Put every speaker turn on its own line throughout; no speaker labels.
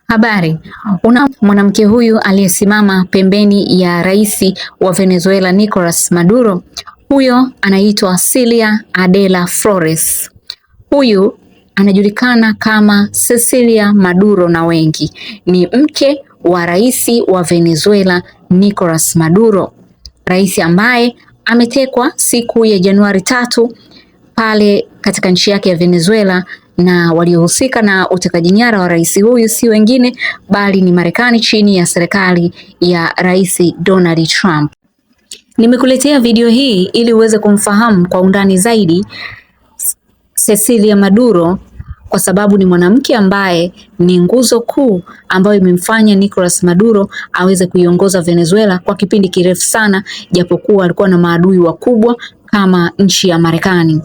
Habari. Mwanamke huyu aliyesimama pembeni ya rais wa Venezuela Nicolas Maduro, huyo anaitwa Celia Adela Flores. Huyu anajulikana kama Cecilia Maduro na wengi. Ni mke wa rais wa Venezuela Nicolas Maduro, rais ambaye ametekwa siku ya Januari 3 pale katika nchi yake ya Venezuela, na waliohusika na utekaji nyara wa rais huyu si wengine bali ni Marekani chini ya serikali ya Rais Donald Trump. Nimekuletea video hii ili uweze kumfahamu kwa undani zaidi Cecilia Maduro, kwa sababu ni mwanamke ambaye ni nguzo kuu ambayo imemfanya Nicolas Maduro aweze kuiongoza Venezuela kwa kipindi kirefu sana, japokuwa alikuwa na maadui wakubwa kama nchi ya Marekani.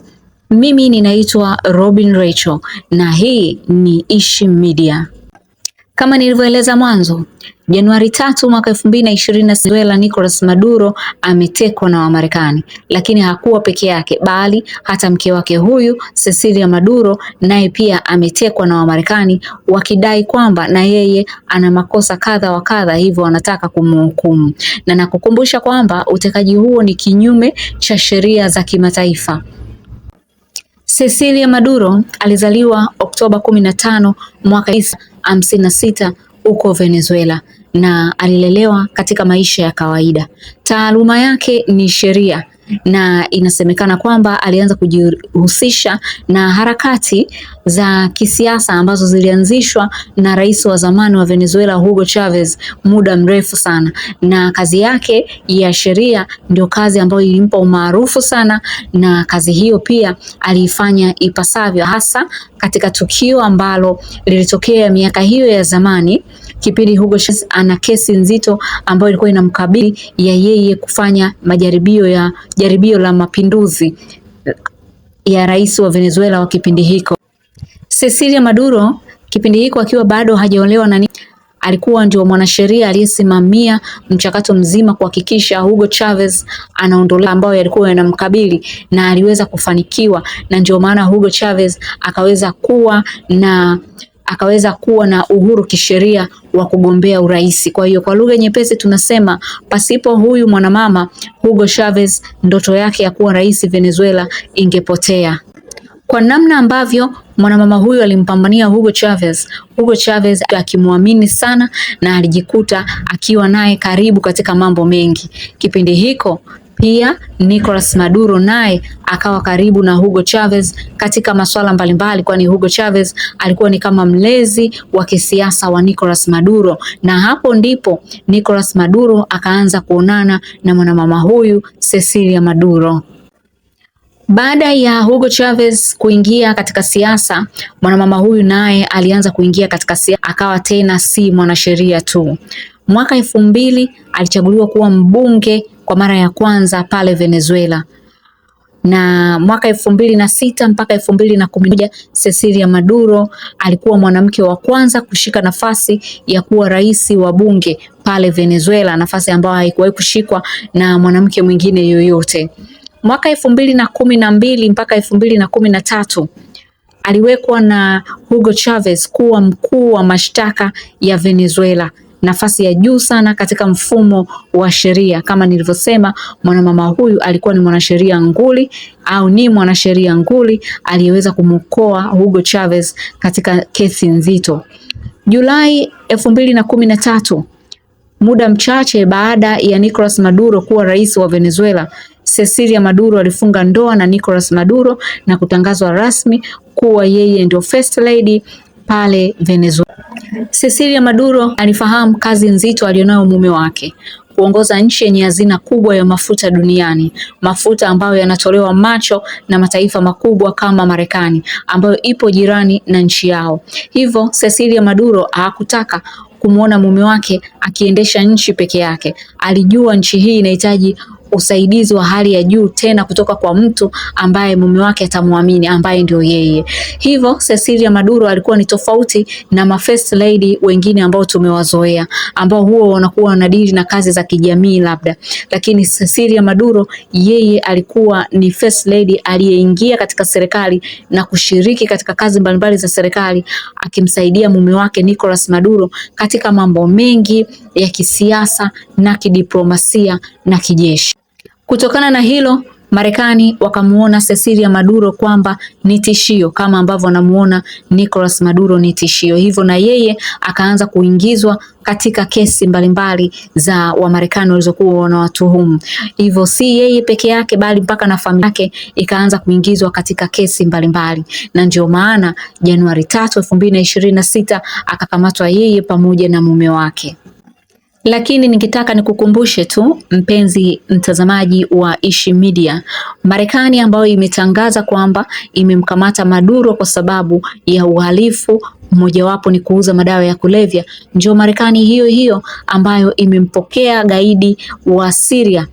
Mimi ninaitwa Robin Rachel na hii ni Ishi Media. Kama nilivyoeleza mwanzo, Januari 3 mwaka 2020 Venezuela Nicolas Maduro ametekwa na Wamarekani, lakini hakuwa peke yake bali hata mke wake huyu Cecilia Maduro naye pia ametekwa na Wamarekani, wakidai kwamba na yeye ana makosa kadha wa kadha, hivyo wanataka kumhukumu. Na nakukumbusha kwamba utekaji huo ni kinyume cha sheria za kimataifa. Cecilia Maduro alizaliwa Oktoba 15 mwaka 1956 huko Venezuela na alilelewa katika maisha ya kawaida. Taaluma yake ni sheria na inasemekana kwamba alianza kujihusisha na harakati za kisiasa ambazo zilianzishwa na rais wa zamani wa Venezuela Hugo Chavez muda mrefu sana, na kazi yake ya sheria ndio kazi ambayo ilimpa umaarufu sana, na kazi hiyo pia aliifanya ipasavyo, hasa katika tukio ambalo lilitokea miaka hiyo ya zamani, kipindi Hugo Chavez ana kesi nzito ambayo ilikuwa inamkabili ya yeye kufanya jaribio la mapinduzi ya rais wa Venezuela wa kipindi hiko. Cecilia Maduro kipindi hiko akiwa bado hajaolewa na alikuwa ndio mwanasheria aliyesimamia mchakato mzima kuhakikisha Hugo Chavez anaondolewa, ambayo yalikuwa yanamkabili, na aliweza kufanikiwa, na ndio maana Hugo Chavez akaweza kuwa na uhuru kisheria wa kugombea urais. Kwa hiyo kwa lugha nyepesi tunasema pasipo huyu mwanamama Hugo Chavez, ndoto yake ya kuwa rais Venezuela ingepotea. Kwa namna ambavyo mwanamama huyu alimpambania Hugo Chavez akimwamini sana, na alijikuta akiwa naye karibu katika mambo mengi. Kipindi hiko pia Nicolas Maduro naye akawa karibu na Hugo Chavez katika masuala mbalimbali, kwani Hugo Chavez alikuwa ni kama mlezi wa kisiasa wa Nicolas Maduro, na hapo ndipo Nicolas Maduro akaanza kuonana na mwanamama huyu Cecilia Maduro. Baada ya Hugo Chavez kuingia katika siasa, mwanamama huyu naye alianza kuingia katika siasa, akawa tena si mwanasheria tu. Mwaka 2000 alichaguliwa kuwa mbunge kwa mara ya kwanza pale Venezuela, na mwaka 2006 mpaka 2011 Cecilia Maduro alikuwa mwanamke wa kwanza kushika nafasi ya kuwa rais wa bunge pale Venezuela, nafasi ambayo haikuwahi kushikwa na mwanamke mwingine yoyote. Mwaka 2012 mpaka 2013 aliwekwa na Hugo Chavez kuwa mkuu wa mashtaka ya Venezuela, nafasi ya juu sana katika mfumo wa sheria. Kama nilivyosema, mwanamama huyu alikuwa ni mwanasheria nguli au ni mwanasheria nguli aliyeweza kumwokoa Hugo Chavez katika kesi nzito. Julai 2013, muda mchache baada ya Nicolas Maduro kuwa rais wa Venezuela, Cecilia Maduro alifunga ndoa na Nicolas Maduro na kutangazwa rasmi kuwa yeye ndio first lady pale Venezuela. Cecilia Maduro alifahamu kazi nzito alionayo mume wake, kuongoza nchi yenye hazina kubwa ya mafuta duniani, mafuta ambayo yanatolewa macho na mataifa makubwa kama Marekani ambayo ipo jirani na nchi yao. Hivyo Cecilia Maduro hakutaka kumwona mume wake akiendesha nchi peke yake. Alijua nchi hii inahitaji usaidizi wa hali ya juu, tena kutoka kwa mtu ambaye mume wake atamwamini, ambaye ndio yeye. Hivyo Cecilia Maduro alikuwa ni tofauti na ma first lady wengine ambao tumewazoea, ambao huwa wanakuwa wanadili na kazi za kijamii labda, lakini Cecilia Maduro yeye alikuwa ni first lady aliyeingia katika serikali na kushiriki katika kazi mbalimbali za serikali, akimsaidia mume wake Nicolas Maduro katika mambo mengi ya kisiasa na kidiplomasia na kijeshi. Kutokana na hilo, Marekani wakamuona Cecilia Maduro kwamba ni tishio kama ambavyo wanamuona Nicolas Maduro ni tishio. Hivyo na yeye akaanza kuingizwa katika kesi mbalimbali za Wamarekani walizokuwa wanawatuhumu. Hivyo si yeye peke yake, bali mpaka na familia yake ikaanza kuingizwa katika kesi mbalimbali, na ndio maana Januari 3, 2026 akakamatwa yeye pamoja na mume wake. Lakini nikitaka nikukumbushe tu mpenzi mtazamaji wa Ishi Media, Marekani ambayo imetangaza kwamba imemkamata Maduro kwa sababu ya uhalifu, mmojawapo ni kuuza madawa ya kulevya, ndio Marekani hiyo hiyo ambayo imempokea gaidi wa Syria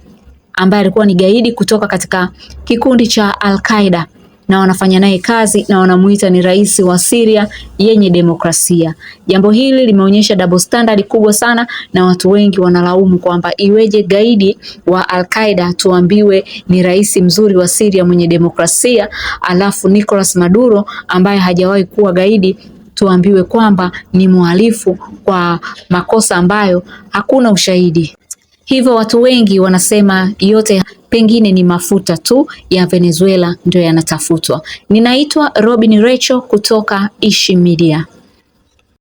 ambaye alikuwa ni gaidi kutoka katika kikundi cha Al-Qaeda, na wanafanya naye kazi na wanamuita ni rais wa Syria yenye demokrasia. Jambo hili limeonyesha double standard kubwa sana, na watu wengi wanalaumu kwamba iweje gaidi wa Al-Qaeda tuambiwe ni rais mzuri wa Syria mwenye demokrasia, alafu Nicolas Maduro ambaye hajawahi kuwa gaidi tuambiwe kwamba ni mhalifu kwa makosa ambayo hakuna ushahidi. Hivyo watu wengi wanasema yote pengine ni mafuta tu ya Venezuela ndio yanatafutwa. Ninaitwa Robin Rachel kutoka Ishi Media.